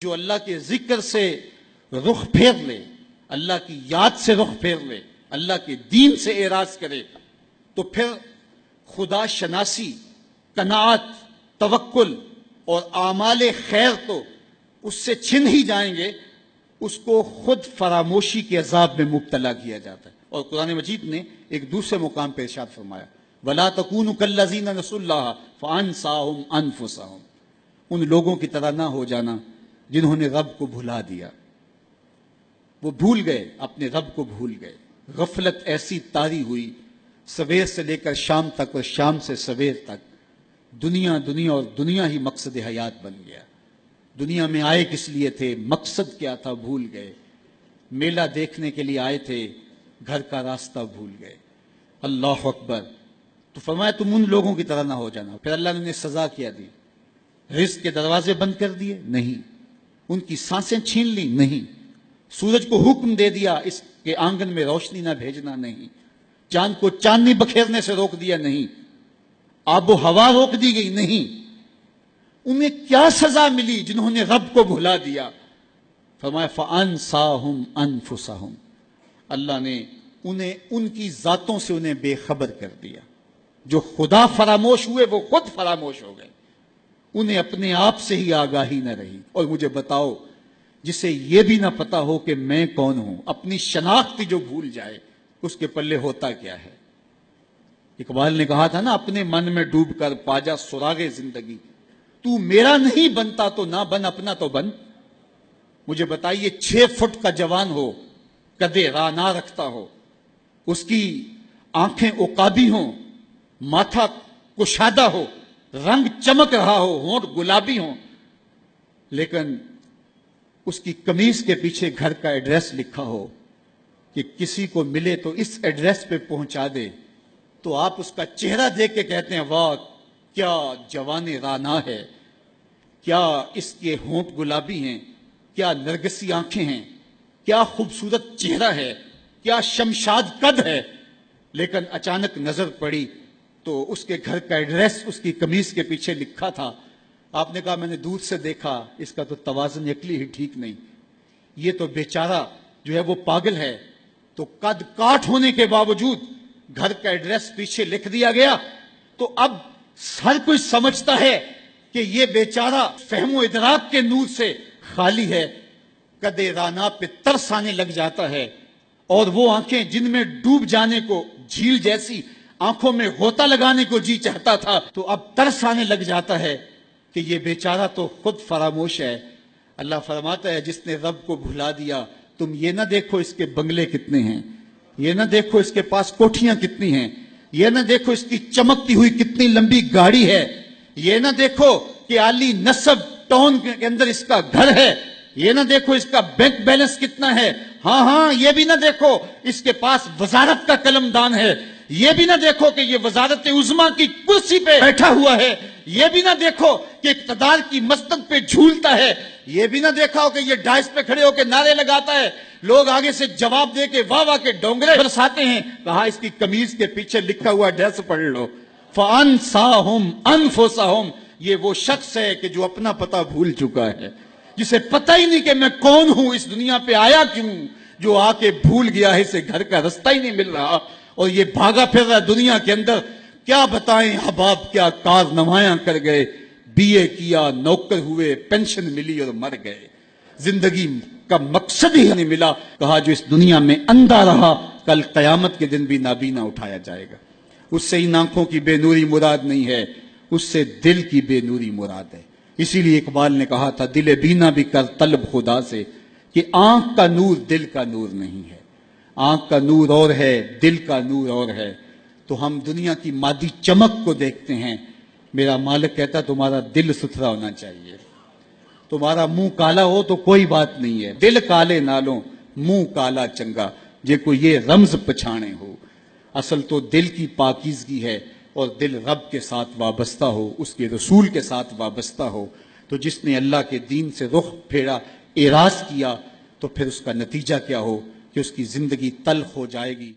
جو اللہ کے ذکر سے رخ پھیر لے، اللہ کی یاد سے رخ پھیر لے، اللہ کے دین سے اعراض کرے، تو پھر خدا شناسی، قناعت، توکل اور اعمال خیر تو اس سے چھن ہی جائیں گے، اس کو خود فراموشی کے عذاب میں مبتلا کیا جاتا ہے۔ اور قرآن مجید نے ایک دوسرے مقام پہ ارشاد فرمایا وَلَا تَكُونُوا كَالَّذِينَ نَسُوا اللَّهَ فَأَنسَاهُمْ أَنفُسَهُمْ، ان لوگوں کی طرح نہ ہو جانا جنہوں نے رب کو بھلا دیا۔ وہ بھول گئے، اپنے رب کو بھول گئے، غفلت ایسی طاری ہوئی، سویر سے لے کر شام تک اور شام سے سویر تک دنیا اور دنیا ہی مقصد حیات بن گیا۔ دنیا میں آئے کس لیے تھے، مقصد کیا تھا، بھول گئے۔ میلہ دیکھنے کے لیے آئے تھے، گھر کا راستہ بھول گئے۔ اللہ اکبر۔ تو فرمایا تم ان لوگوں کی طرح نہ ہو جانا۔ پھر اللہ نے انہیں سزا کیا دی، رزق کے دروازے بند کر دیے؟ نہیں۔ ان کی سانسیں چھین لی؟ نہیں۔ سورج کو حکم دے دیا اس کے آنگن میں روشنی نہ بھیجنا؟ نہیں۔ چاند کو چاندنی بکھیرنے سے روک دیا؟ نہیں۔ آب و ہوا روک دی گئی؟ نہیں۔ انہیں کیا سزا ملی جنہوں نے رب کو بھلا دیا؟ فرمایا فَأَنسَاهُمْ أَنفُسَهُمْ، اللہ نے انہیں ان کی ذاتوں سے انہیں بے خبر کر دیا۔ جو خدا فراموش ہوئے وہ خود فراموش ہو گئے، انہیں اپنے آپ سے ہی آگاہی نہ رہی۔ اور مجھے بتاؤ، جسے یہ بھی نہ پتا ہو کہ میں کون ہوں، اپنی شناخت جو بھول جائے، اس کے پلے ہوتا کیا ہے؟ اقبال نے کہا تھا نا، اپنے من میں ڈوب کر پاجا سراغ زندگی، تو میرا نہیں بنتا تو نہ بن، اپنا تو بن۔ مجھے بتائیے، 6 فٹ کا جوان ہو، قدے رانا رکھتا ہو، اس کی آنکھیں عقابی ہوں، ماتھا کشادہ ہو، رنگ چمک رہا ہو، ہونٹ گلابی ہوں، لیکن اس کی قمیض کے پیچھے گھر کا ایڈریس لکھا ہو کہ کسی کو ملے تو اس ایڈریس پہ پہنچا دے، تو آپ اس کا چہرہ دیکھ کے کہتے ہیں واہ کیا جوان رانا ہے، کیا اس کے ہونٹ گلابی ہیں، کیا نرگسی آنکھیں ہیں، کیا خوبصورت چہرہ ہے، کیا شمشاد قد ہے۔ لیکن اچانک نظر پڑی تو اس کے گھر کا ایڈریس اس کی قمیض کے پیچھے لکھا تھا۔ آپ نے کہا میں نے دور سے دیکھا، اس کا تو توازن عقلی ہی ٹھیک نہیں، یہ تو بیچارہ جو ہے وہ پاگل ہے۔ تو قد کاٹ ہونے کے باوجود گھر کا ایڈریس پیچھے لکھ دیا گیا، تو اب ہر کوئی سمجھتا ہے کہ یہ بیچارہ فہم و ادراک کے نور سے خالی ہے۔ قدے رانا پہ ترس آنے لگ جاتا ہے، اور وہ آنکھیں جن میں ڈوب جانے کو، جھیل جیسی آنکھوں میں غوطہ لگانے کو جی چاہتا تھا، تو اب ترس آنے لگ جاتا ہے کہ یہ بیچارہ تو خود فراموش ہے۔ اللہ فرماتا ہے جس نے رب کو بھلا دیا، تم یہ نہ دیکھو اس کے بنگلے کتنے ہیں، یہ نہ دیکھو اس کے پاس کوٹھیاں کتنی ہیں، یہ نہ دیکھو اس کی چمکتی ہوئی کتنی لمبی گاڑی ہے، یہ نہ دیکھو کہ عالی نسب ٹاؤن کے اندر اس کا گھر ہے، یہ نہ دیکھو اس کا بینک بیلنس کتنا ہے، ہاں یہ بھی نہ دیکھو اس کے پاس وزارت کا قلم دان ہے، یہ بھی نہ دیکھو کہ یہ وزارت عظمیٰ کی کرسی پہ بیٹھا ہوا ہے، یہ بھی نہ دیکھو کہ اقتدار کی مستق پہ جھولتا ہے، یہ بھی نہ دیکھا ہو کہ یہ ڈائس پہ کھڑے ہو کے نعرے لگاتا ہے، لوگ آگے سے جواب دے کے واہ واہ کے ڈونگرے برساتے ہیں۔ کہا اس کی قمیض کے پیچھے لکھا ہوا ایڈریس پڑھ لو، فَأَنسَاهُمْ أَنفُسَهُمْ، یہ وہ شخص ہے کہ جو اپنا پتہ بھول چکا ہے، جسے پتہ ہی نہیں کہ میں کون ہوں، اس دنیا پہ آیا کیوں، جو آ کے بھول گیا ہے، اسے گھر کا رستہ ہی نہیں مل رہا، اور یہ بھاگا پھر رہا دنیا کے اندر۔ کیا بتائیں احباب، کیا کارنمایاں کر گئے، بی اے کیا، نوکر ہوئے، پینشن ملی اور مر گئے، زندگی کا مقصد ہی نہیں ملا۔ کہا جو اس دنیا میں اندھا رہا، کل قیامت کے دن بھی نابینا اٹھایا جائے گا۔ اس سے ان آنکھوں کی بے نوری مراد نہیں ہے، اس سے دل کی بے نوری مراد ہے۔ اسی لیے اقبال نے کہا تھا دل بینا بھی کر طلب خدا سے، کہ آنکھ کا نور دل کا نور نہیں ہے، آنکھ کا نور اور ہے، دل کا نور اور ہے۔ تو ہم دنیا کی مادی چمک کو دیکھتے ہیں، میرا مالک کہتا تمہارا دل ستھرا ہونا چاہیے، تمہارا منہ کالا ہو تو کوئی بات نہیں ہے، دل کالے نالوں منہ کالا چنگا، جے کو یہ رمز پچھانے ہو۔ اصل تو دل کی پاکیزگی ہے، اور دل رب کے ساتھ وابستہ ہو، اس کے رسول کے ساتھ وابستہ ہو۔ تو جس نے اللہ کے دین سے رخ پھیرا، اعراض کیا، تو پھر اس کا نتیجہ کیا ہو کہ اس کی زندگی تلخ ہو جائے گی۔